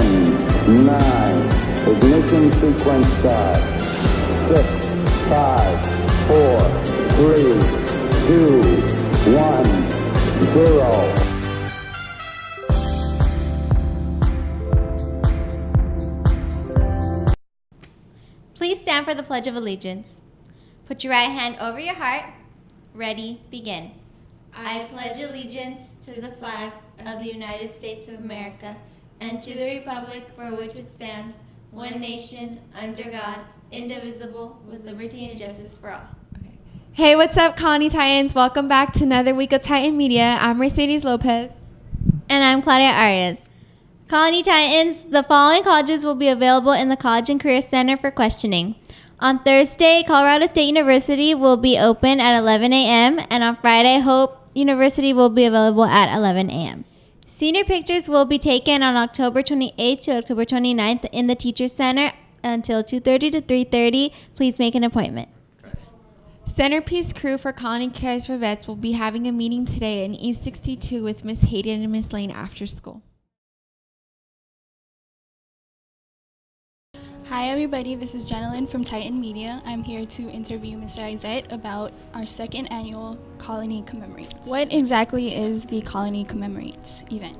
10, 9, ignition sequence start. 6, 5, 4, 3, 2, 1, 0. Please stand for the Pledge of Allegiance. Put your right hand over your heart. Ready, begin. I pledge allegiance to the flag of the United States of America and to the republic for which it stands, one nation, under God, indivisible, with liberty and justice for all. Okay. Hey, what's up, Colony Titans? Welcome back to another week of Titan Media. I'm Mercedes Lopez. And I'm Claudia Arias. Colony Titans, the following colleges will be available in the College and Career Center for questioning. On Thursday, Colorado State University will be open at 11 a.m. and on Friday, Hope University will be available at 11 a.m. Senior pictures will be taken on October 28th to October 29th in the Teacher Center until 2:30 to 3:30. Please make an appointment. Centerpiece crew for Colony Cares for Vets will be having a meeting today in East 62 with Miss Hayden and Miss Lane after school. Hi everybody, this is Jenilyn from Titan Media. I'm here to interview Mr. Isette about our second annual Colony Commemorates. What exactly is the Colony Commemorates event?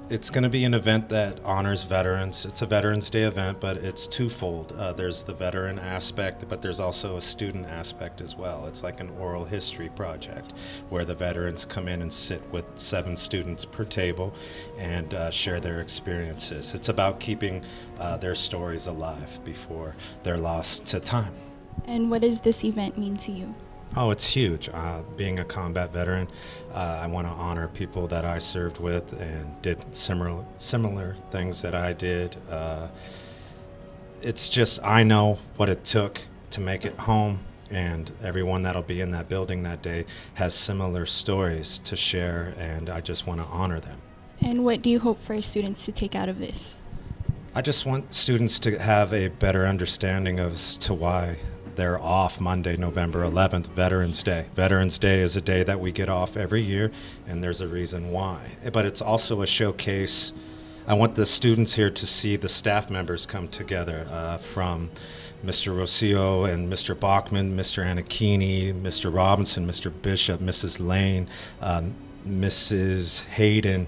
It's going to be an event that honors veterans. It's a Veterans Day event, but it's twofold. There's the veteran aspect, but there's also a student aspect as well. It's like an oral history project where the veterans come in and sit with 7 students per table and share their experiences. It's about keeping their stories alive before they're lost to time. And what does this event mean to you? Oh, it's huge. Being a combat veteran, I want to honor people that I served with and did similar things that I did. It's just, I know what it took to make it home, and everyone that'll be in that building that day has similar stories to share, and I just want to honor them. And what do you hope for students to take out of this? I just want students to have a better understanding as to why they're off Monday, November 11th, Veterans Day. Veterans Day is a day that we get off every year, and there's a reason why. But it's also a showcase. I want the students here to see the staff members come together from Mr. Rocio and Mr. Bachman, Mr. Anakini, Mr. Robinson, Mr. Bishop, Mrs. Lane, Mrs. Hayden,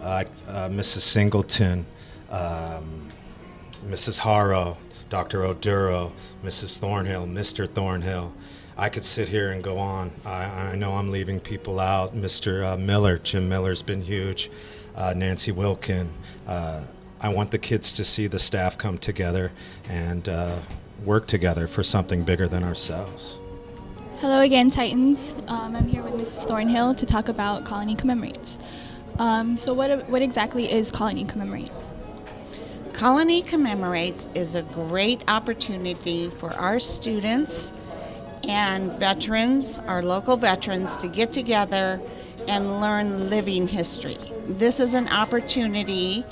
Mrs. Singleton, Mrs. Haro, Dr. Oduro, Mrs. Thornhill, Mr. Thornhill. I could sit here and go on. I know I'm leaving people out. Mr. Miller, Jim Miller's been huge. Nancy Wilkin. I want the kids to see the staff come together and work together for something bigger than ourselves. Hello again, Titans. I'm here with Mrs. Thornhill to talk about Colony Commemorates. So what exactly is Colony Commemorates? Colony Commemorates is a great opportunity for our students and veterans, our local veterans, to get together and learn living history. This is an opportunity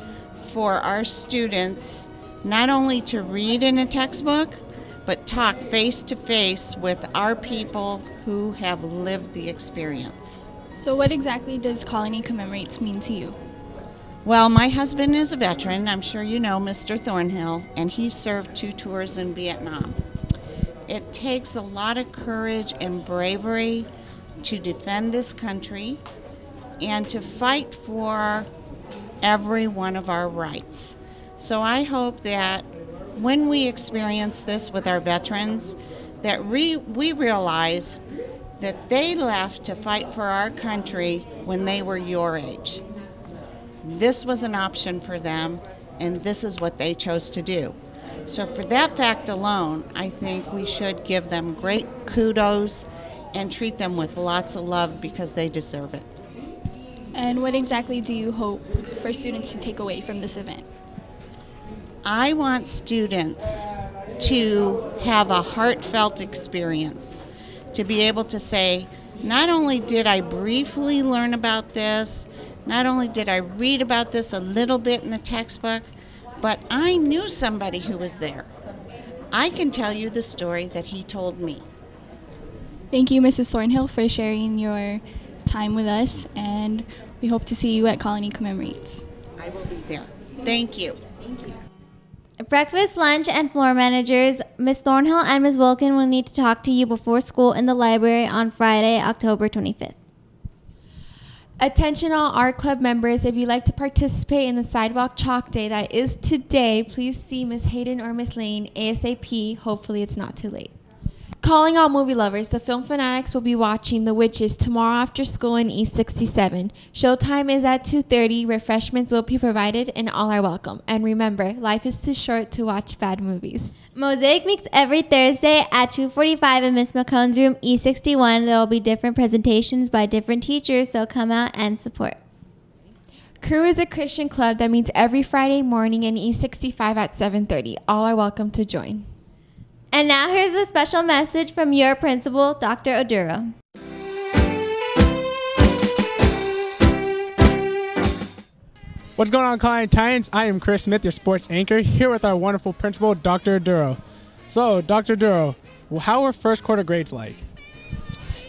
for our students not only to read in a textbook, but talk face to face with our people who have lived the experience. So what exactly does Colony Commemorates mean to you? Well, my husband is a veteran. I'm sure you know Mr. Thornhill, and he served 2 tours in Vietnam. It takes a lot of courage and bravery to defend this country and to fight for every one of our rights. So I hope that when we experience this with our veterans, that we realize that they left to fight for our country when they were your age. This was an option for them, and this is what they chose to do. So for that fact alone, I think we should give them great kudos and treat them with lots of love because they deserve it. And what exactly do you hope for students to take away from this event? I want students to have a heartfelt experience, to be able to say, not only did I briefly learn about this, not only did I read about this a little bit in the textbook, but I knew somebody who was there. I can tell you the story that he told me. Thank you, Mrs. Thornhill, for sharing your time with us, and we hope to see you at Colony Commemorates. I will be there. Thank you. Thank you. Breakfast, lunch, and floor managers, Ms. Thornhill and Ms. Wilkin will need to talk to you before school in the library on Friday, October 25th. Attention all art club members, if you'd like to participate in the sidewalk chalk day that is today, please see Miss Hayden or Miss Lane ASAP. Hopefully it's not too late. Calling all movie lovers, the film fanatics will be watching The Witches tomorrow after school in East 67. Showtime is at 2:30, refreshments will be provided, and all are welcome. And remember, life is too short to watch bad movies. Mosaic meets every Thursday at 2:45 in Miss McCone's room, E61. There will be different presentations by different teachers, so come out and support. Crew is a Christian club that meets every Friday morning in E65 at 7:30. All are welcome to join. And now here's a special message from your principal, Dr. Oduro. What's going on, Colony Titans? I am Chris Smith, your sports anchor, here with our wonderful principal, Dr. Oduro. So, Dr. Oduro, how were first quarter grades like?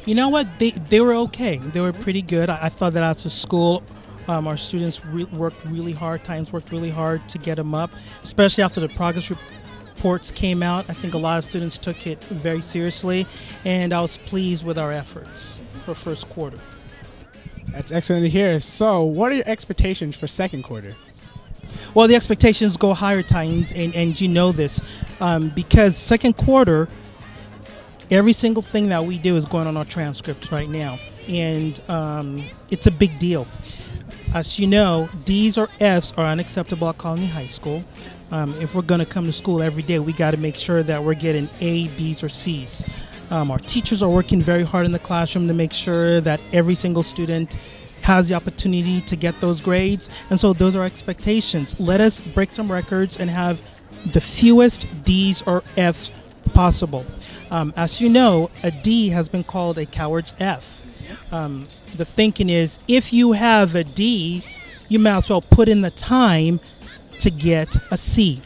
You know what? They were okay. They were pretty good. I thought that after school, our students worked really hard. Titans worked really hard to get them up, especially after the progress reports came out. I think a lot of students took it very seriously, and I was pleased with our efforts for first quarter. That's excellent to hear. So, what are your expectations for second quarter? Well, the expectations go higher, Titans, and you know this, because second quarter, every single thing that we do is going on our transcripts right now, and it's a big deal. As you know, D's or F's are unacceptable at Colony High School. If we're going to come to school every day, we got to make sure that we're getting A, B's, or C's. Our teachers are working very hard in the classroom to make sure that every single student has the opportunity to get those grades. And so those are our expectations. Let us break some records and have the fewest D's or F's possible. As you know, a D has been called a coward's F. The thinking is, if you have a D, you might as well put in the time to get a C.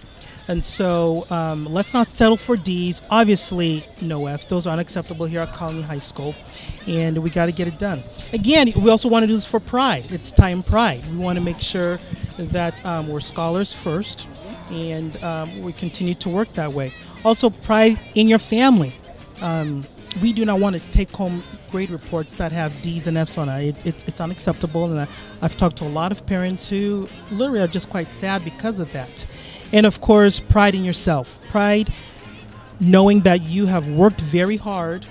And so let's not settle for D's. Obviously, no F's. Those are unacceptable here at Colony High School, and we got to get it done. Again, we also want to do this for pride. It's time pride. We want to make sure that we're scholars first, and we continue to work that way. Also, pride in your family. We do not want to take home grade reports that have D's and F's on it. It's unacceptable, and I've talked to a lot of parents who literally are just quite sad because of that. And of course, pride in yourself. Pride knowing that you have worked very hard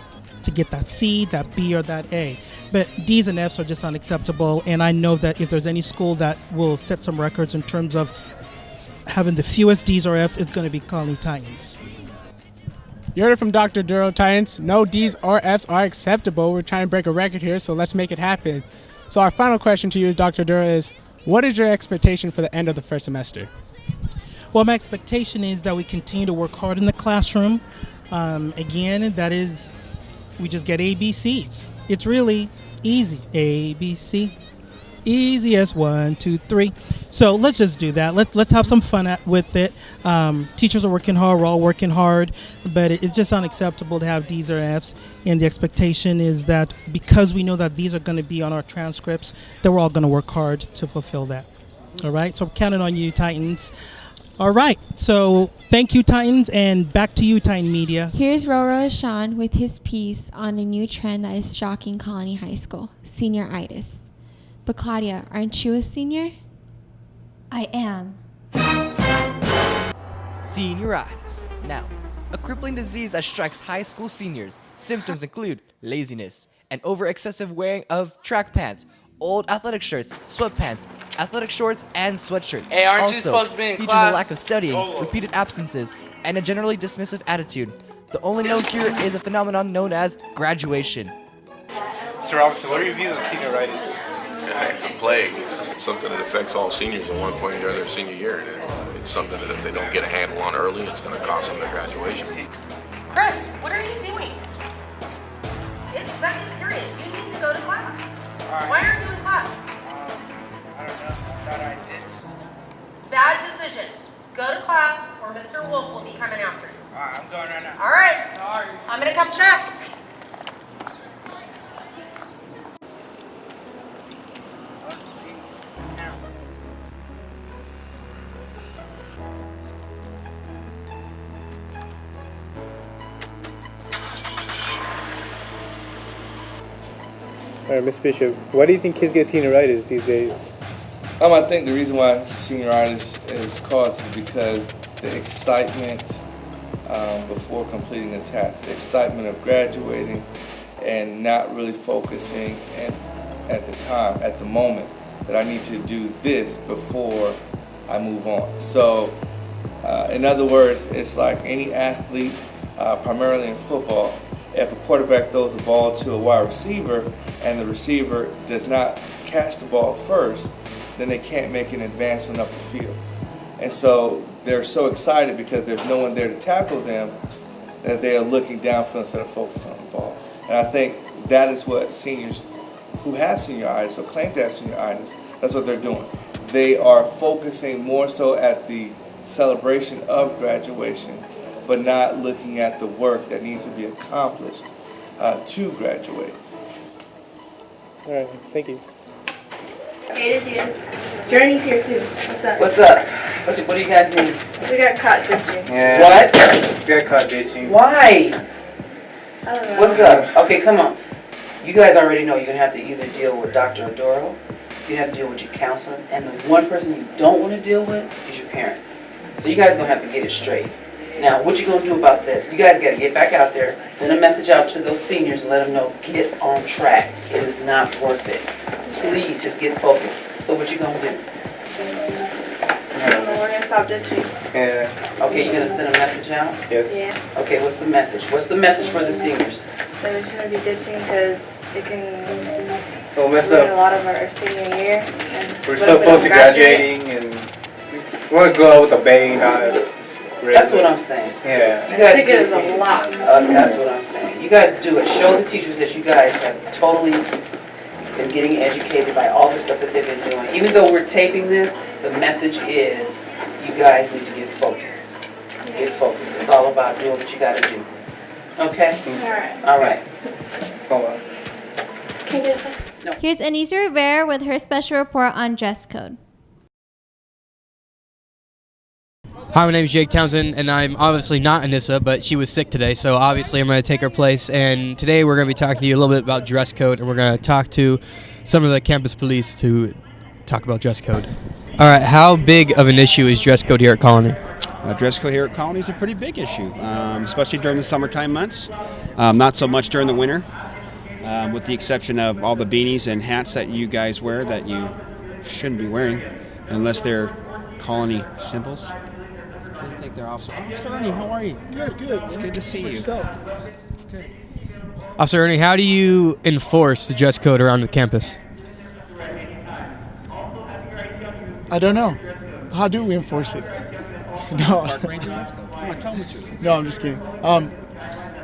to get that C, that B, or that A. But D's and F's are just unacceptable, and I know that if there's any school that will set some records in terms of having the fewest D's or F's, it's going to be Colony Titans. You heard it from Dr. Duro, Titans. No D's or F's are acceptable. We're trying to break a record here, so let's make it happen. So our final question to you, Dr. Duro, is what is your expectation for the end of the first semester? Well, my expectation is that we continue to work hard in the classroom. Again, that is, we just get A, B, C's. It's really easy. A, B, C. Easy as 1, 2, 3. So let's just do that. Let's have some fun with it. Teachers are working hard. We're all working hard. But it's just unacceptable to have D's or F's. And the expectation is that because we know that these are going to be on our transcripts, that we're all going to work hard to fulfill that. All right? So I'm counting on you, Titans. All right. So thank you, Titans. And back to you, Titan Media. Here's Roro Ashan with his piece on a new trend that is shocking Colony High School, senioritis. But Claudia, aren't you a senior? I am. Senioritis. Now, a crippling disease that strikes high school seniors. Symptoms include laziness and over-excessive wearing of track pants, old athletic shirts, sweatpants, athletic shorts, and sweatshirts. Hey, aren't also, you supposed to be in features class? a lack of studying, repeated absences, and a generally dismissive attitude. The only known cure is a phenomenon known as graduation. Mr. Robinson, what are your views on senioritis? It's a plague. It's something that affects all seniors at one point during their senior year. And it's something that if they don't get a handle on early, it's going to cost them their graduation. Chris, what are you doing? It's second period. You need to go to class. Why aren't you in class? I don't know. I thought I did. Bad decision. Go to class or Mr. Wolf will be coming after you. I'm going right now. All right. Sorry. I'm going to come check. All right, Ms. Bishop, why do you think kids get senioritis these days? I think the reason why senioritis is caused is because the excitement before completing the task, the excitement of graduating and not really focusing at the moment that I need to do this before I move on. So, in other words, it's like any athlete, primarily in football, if a quarterback throws the ball to a wide receiver and the receiver does not catch the ball first, then they can't make an advancement up the field. And so they're so excited because there's no one there to tackle them that they are looking downfield instead of focusing on the ball. And I think that is what seniors who have senioritis or claim to have senioritis, that's what they're doing. They are focusing more so at the celebration of graduation, but not looking at the work that needs to be accomplished to graduate. All right, thank you. It is you. Journey's here too. What's up? What's up? What do you guys need? We got caught ditching. Yeah. What? We got caught ditching. Why? I don't know. What's up? Okay, come on. You guys already know you're going to have to either deal with Dr. Adoro, you have to deal with your counselor, and the one person you don't want to deal with is your parents. So you guys are going to have to get it straight. Now, what you going to do about this? You guys got to get back out there, send a message out to those seniors and let them know, get on track. It is not worth it. Please, just get focused. So what you going to do? I don't know. We're going to stop ditching. Yeah. Okay, you're going to send a message out? Yes. Yeah. Okay, what's the message? What's the message for the seniors? So we shouldn't be ditching because it can Don't mess ruin a up. lot of our senior year. And We're what so if we close to don't graduate? graduating and we want to go out with a bang, not That's what I'm saying. Yeah. You guys Ticket is do a lot. That's what I'm saying. You guys do it. Show the teachers that you guys have totally been getting educated by all the stuff that they've been doing. Even though we're taping this, the message is you guys need to get focused. Get focused. It's all about doing what you got to do. Okay? Alright. All right. Hold on. Can you get this? Here's Anissa Rivera with her special report on dress code. Hi, my name is Jake Townsend, and I'm obviously not Anissa, but she was sick today, so obviously I'm going to take her place. And today we're going to be talking to you a little bit about dress code, and we're going to talk to some of the campus police to talk about dress code. All right, how big of an issue is dress code here at Colony? Dress code here at Colony is a pretty big issue, especially during the summertime months. Not so much during the winter, with the exception of all the beanies and hats that you guys wear that you shouldn't be wearing unless they're Colony symbols. I didn't think they're Officer Ernie, how are you? Good, good. It's good to see you. Okay. Officer Ernie, how do you enforce the dress code around the campus? I don't know. How do we enforce it? No. Park ranger, let's go. Come on, tell me what you're No, I'm just kidding.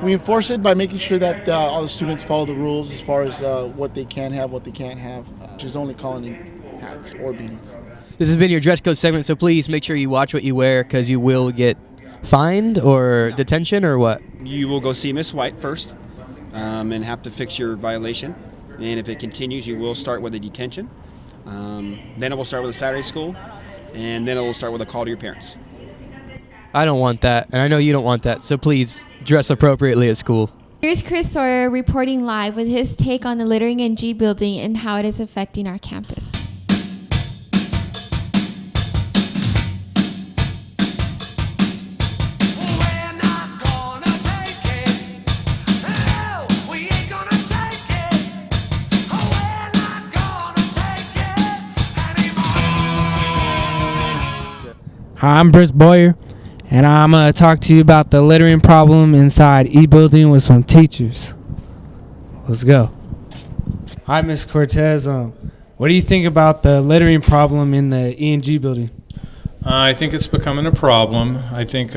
We enforce it by making sure that all the students follow the rules as far as what they can have, what they can't have, which is only Colony hats or beanies. This has been your dress code segment, so please make sure you watch what you wear because you will get fined or detention or what? You will go see Miss White first and have to fix your violation. And if it continues, you will start with a detention. Then it will start with a Saturday school, and then it will start with a call to your parents. I don't want that, and I know you don't want that, so please dress appropriately at school. Here's Chris Sawyer reporting live with his take on the littering in G building and how it is affecting our campus. Hi, I'm Britt Boyer, and I'm going to talk to you about the littering problem inside E-Building with some teachers. Let's go. Hi, Ms. Cortez. What do you think about the littering problem in the E&G building? I think it's becoming a problem. I think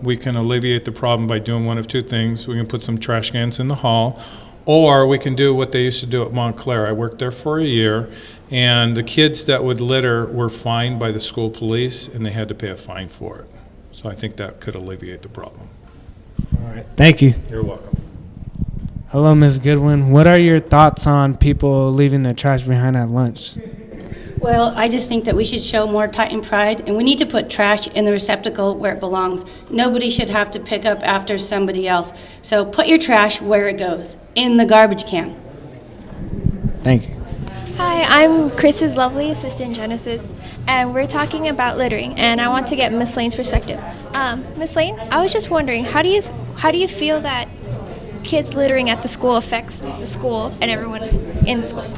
we can alleviate the problem by doing one of two things. We can put some trash cans in the hall, or we can do what they used to do at Montclair. I worked there for a year, and the kids that would litter were fined by the school police, and they had to pay a fine for it. So I think that could alleviate the problem. All right. Thank you. You're welcome. Hello, Ms. Goodwin. What are your thoughts on people leaving their trash behind at lunch? Well, I just think that we should show more Titan pride, and we need to put trash in the receptacle where it belongs. Nobody should have to pick up after somebody else. So put your trash where it goes, in the garbage can. Thank you. Hi, I'm Chris's lovely assistant Genesis, and we're talking about littering, and I want to get Miss Lane's perspective. Miss Lane, I was just wondering, how do you feel that kids littering at the school affects the school and everyone in the school?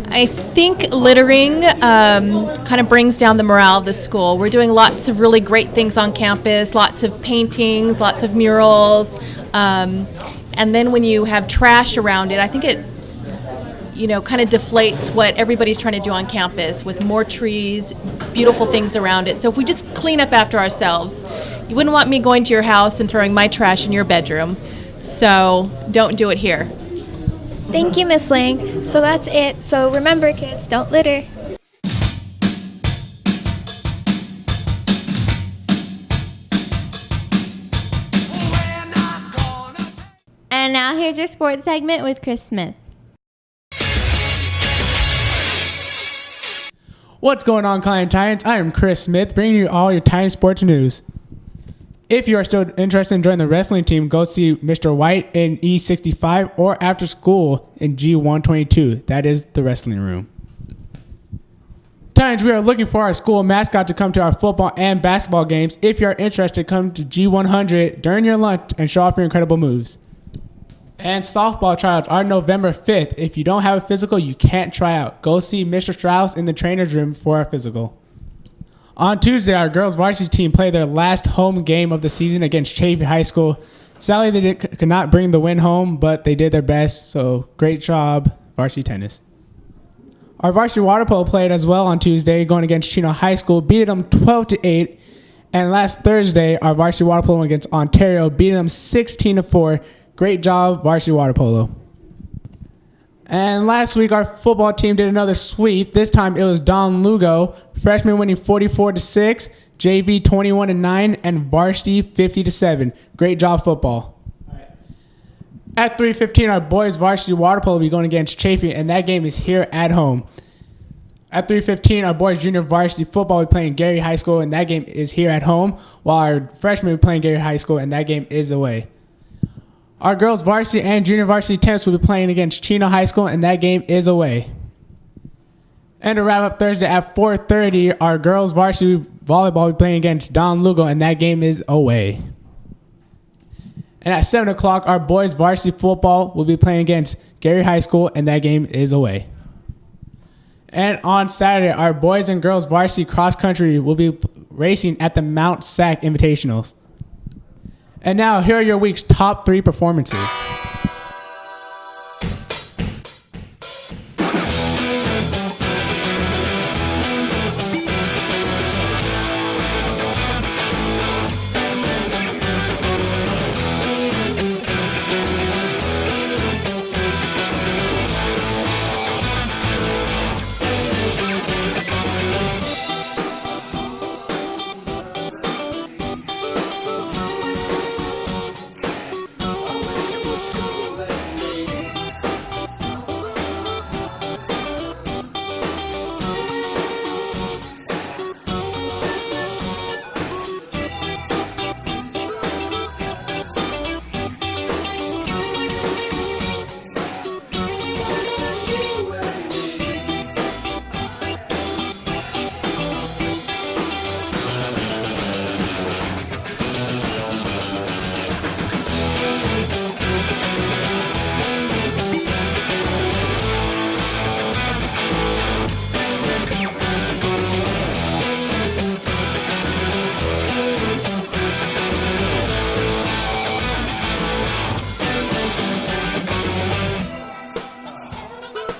I think littering kind of brings down the morale of the school. We're doing lots of really great things on campus, lots of paintings, lots of murals, and then when you have trash around it, I think it kind of deflates what everybody's trying to do on campus with more trees, beautiful things around it. So if we just clean up after ourselves, you wouldn't want me going to your house and throwing my trash in your bedroom. So don't do it here. Thank you, Miss Lang. So that's it. So remember, kids, don't litter. And now here's your sports segment with Chris Smith. What's going on, Client Titans? I am Chris Smith, bringing you all your Titan sports news. If you are still interested in joining the wrestling team, go see Mr. White in E65 or after school in G122. That is the wrestling room. Titans, we are looking for our school mascot to come to our football and basketball games. If you are interested, come to G100 during your lunch and show off your incredible moves. And softball tryouts are November 5th. If you don't have a physical, you can't try out. Go see Mr. Strauss in the trainer's room for our physical. On Tuesday, our girls varsity team played their last home game of the season against Chaffey High School. Sadly, they could not bring the win home, but they did their best, so great job, varsity tennis. Our varsity water polo played as well on Tuesday, going against Chino High School, beating them 12-8. And last Thursday, our varsity water polo went against Ontario, beating them 16-4. Great job, varsity water polo. And last week, our football team did another sweep. This time, it was Don Lugo, freshman winning 44-6, JV 21-9, and varsity 50-7. Great job, football. At 3:15, our boys varsity water polo will be going against Chaffey, and that game is here at home. At 3:15, our boys junior varsity football will be playing Gary High School, and that game is here at home, while our freshmen will be playing Gary High School, and that game is away. Our girls varsity and junior varsity tennis will be playing against Chino High School, and that game is away. And to wrap up Thursday at 4:30, our girls varsity volleyball will be playing against Don Lugo, and that game is away. And at 7 o'clock, our boys varsity football will be playing against Gary High School, and that game is away. And on Saturday, our boys and girls varsity cross country will be racing at the Mount Sac Invitationals. And now, here are your week's top 3 performances.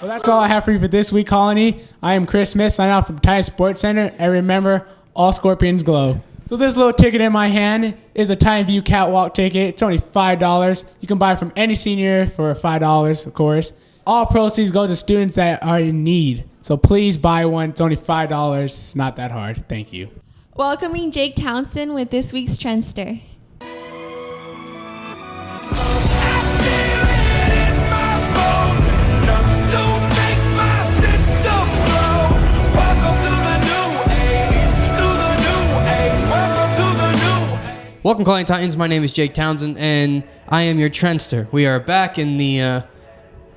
Well, that's all I have for you for this week, Colony. I am Chris Smith, signing off from Titan Sports Center, and remember, all scorpions glow. So this little ticket in my hand is a Titan View Catwalk ticket. It's only $5. You can buy it from any senior for $5, of course. All proceeds go to students that are in need. So please buy one. It's only $5. It's not that hard. Thank you. Welcoming Jake Townsend with this week's Trendster. Welcome, Calling Titans. My name is Jake Townsend, and I am your Trendster. We are back in the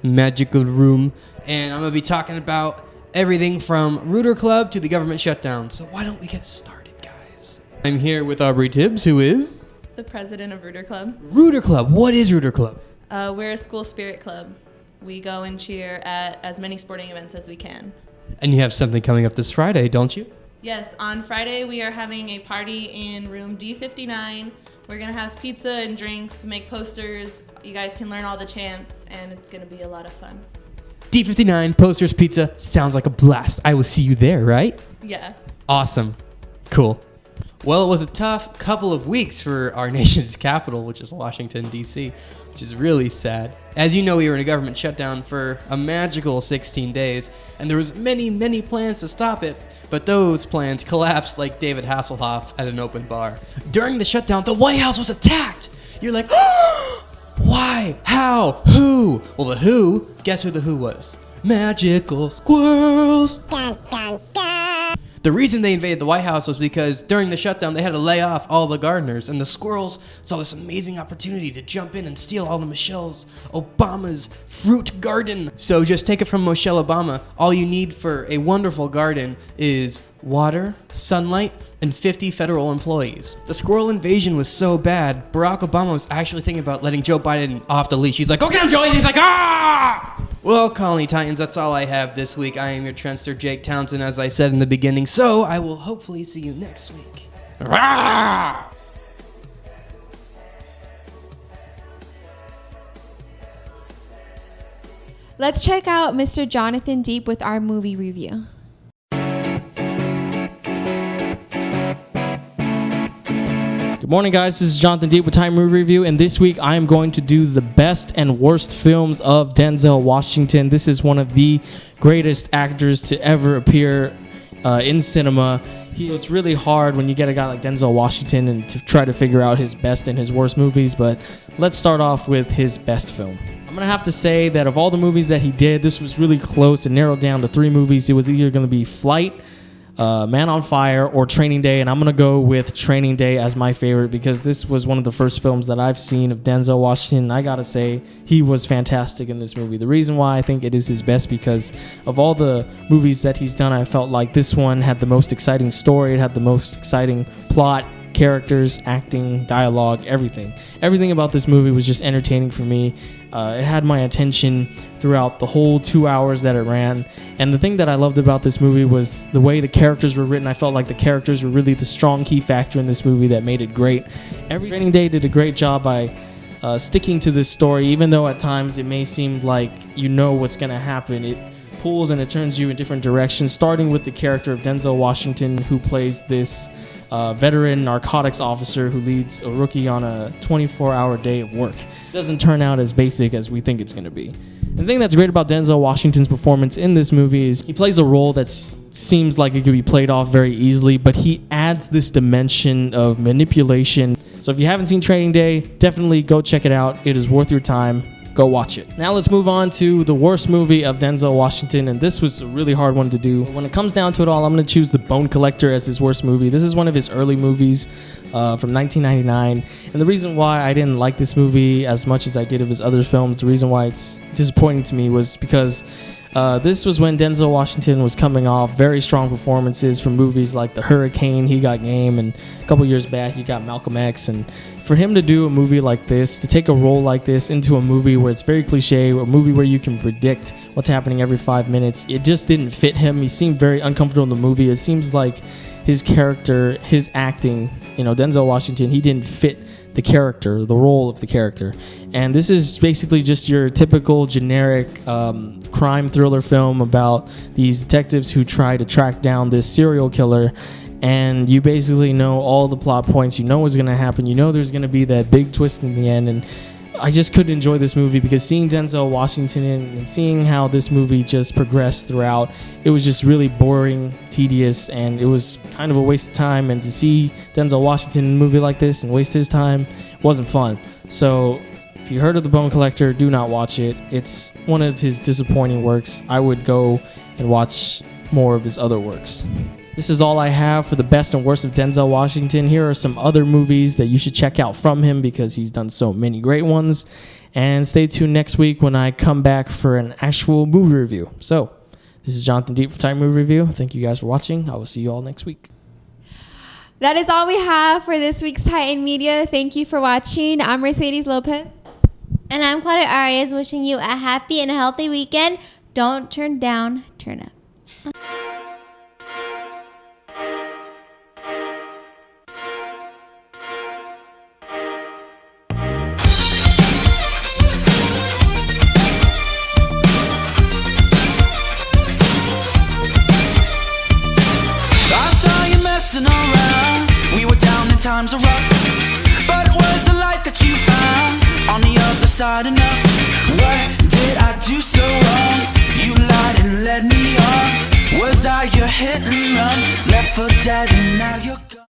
magical room, and I'm going to be talking about everything from Rooter Club to the government shutdown. So why don't we get started, guys? I'm here with Aubrey Tibbs, who is the president of Rooter Club. Rooter Club. What is Rooter Club? We're a school spirit club. We go and cheer at as many sporting events as we can. And you have something coming up this Friday, don't you? Yes, on Friday we are having a party in room D59. We're going to have pizza and drinks, make posters. You guys can learn all the chants, and it's going to be a lot of fun. D59, posters, pizza. Sounds like a blast. I will see you there, right? Yeah. Awesome. Cool. Well, it was a tough couple of weeks for our nation's capital, which is Washington, D.C., which is really sad. As you know, we were in a government shutdown for a magical 16 days, and there was many plans to stop it, but those plans collapsed like David Hasselhoff at an open bar. During the shutdown, the White House was attacked! You're like, why? How? Who? Well, the Who, guess who the Who was? Magical squirrels! Dun, dun, dun. The reason they invaded the White House was because during the shutdown, they had to lay off all the gardeners, and the squirrels saw this amazing opportunity to jump in and steal all of Michelle Obama's fruit garden. So just take it from Michelle Obama. All you need for a wonderful garden is water, sunlight, and 50 federal employees. The squirrel invasion was so bad, Barack Obama was actually thinking about letting Joe Biden off the leash. He's like, go get him, Joey! He's like, ah! Well, Colony Titans, that's all I have this week. I am your Trendster, Jake Townsend, as I said in the beginning, so I will hopefully see you next week. Rah! Let's check out Mr. Jonathan Deep with our movie review. Good morning, guys. This is Jonathan Deep with Time Movie Review, and this week I am going to do the best and worst films of Denzel Washington. This is one of the greatest actors to ever appear in cinema. So it's really hard when you get a guy like Denzel Washington and to try to figure out his best and his worst movies, but let's start off with his best film. I'm going to have to say that of all the movies that he did, this was really close and narrowed down to 3 movies. It was either going to be Flight, Man on Fire, or Training Day, and I'm going to go with Training Day as my favorite because this was one of the first films that I've seen of Denzel Washington. I got to say, he was fantastic in this movie. The reason why I think it is his best because of all the movies that he's done, I felt like this one had the most exciting story, it had the most exciting plot, characters, acting, dialogue, everything. Everything about this movie was just entertaining for me. It had my attention throughout the whole 2 hours that it ran. And the thing that I loved about this movie was the way the characters were written. I felt like the characters were really the strong key factor in this movie that made it great. Training Day did a great job by sticking to this story, even though at times it may seem like you know what's going to happen. It pulls and it turns you in different directions, starting with the character of Denzel Washington, who plays this veteran narcotics officer who leads a rookie on a 24-hour day of work. It doesn't turn out as basic as we think it's going to be. And the thing that's great about Denzel Washington's performance in this movie is he plays a role that seems like it could be played off very easily, but he adds this dimension of manipulation. So if you haven't seen Training Day, definitely go check it out. It is worth your time. Go watch it. Now let's move on to the worst movie of Denzel Washington, and this was a really hard one to do. When it comes down to it all, I'm going to choose The Bone Collector as his worst movie. This is one of his early movies from 1999, and the reason why I didn't like this movie as much as I did of his other films, the reason why it's disappointing to me was because this was when Denzel Washington was coming off very strong performances from movies like The Hurricane, He Got Game, and a couple years back he got Malcolm X. And for him to do a movie like this, to take a role like this into a movie where it's very cliche, a movie where you can predict what's happening every 5 minutes, it just didn't fit him. He seemed very uncomfortable in the movie. It seems like his character, his acting, Denzel Washington, he didn't fit the character, the role of the character. And this is basically just your typical generic crime thriller film about these detectives who try to track down this serial killer, and you basically know all the plot points, you know what's going to happen, you know there's going to be that big twist in the end. And I just couldn't enjoy this movie because seeing Denzel Washington and seeing how this movie just progressed throughout, it was just really boring, tedious, and it was kind of a waste of time. And to see Denzel Washington in a movie like this and waste his time wasn't fun. So if you heard of The Bone Collector, do not watch it. It's one of his disappointing works. I would go and watch more of his other works. This is all I have for the best and worst of Denzel Washington. Here are some other movies that you should check out from him because he's done so many great ones. And stay tuned next week when I come back for an actual movie review. So, this is Jonathan Deep for Time Movie Review. Thank you guys for watching. I will see you all next week. That is all we have for this week's Titan Media. Thank you for watching. I'm Mercedes Lopez. And I'm Claudia Arias, wishing you a happy and a healthy weekend. Don't turn down, turn up. Around. We were down and times are rough, but was the light that you found on the other side enough? What did I do so wrong? You lied and led me on. Was I your hit and run? Left for dead and now you're gone.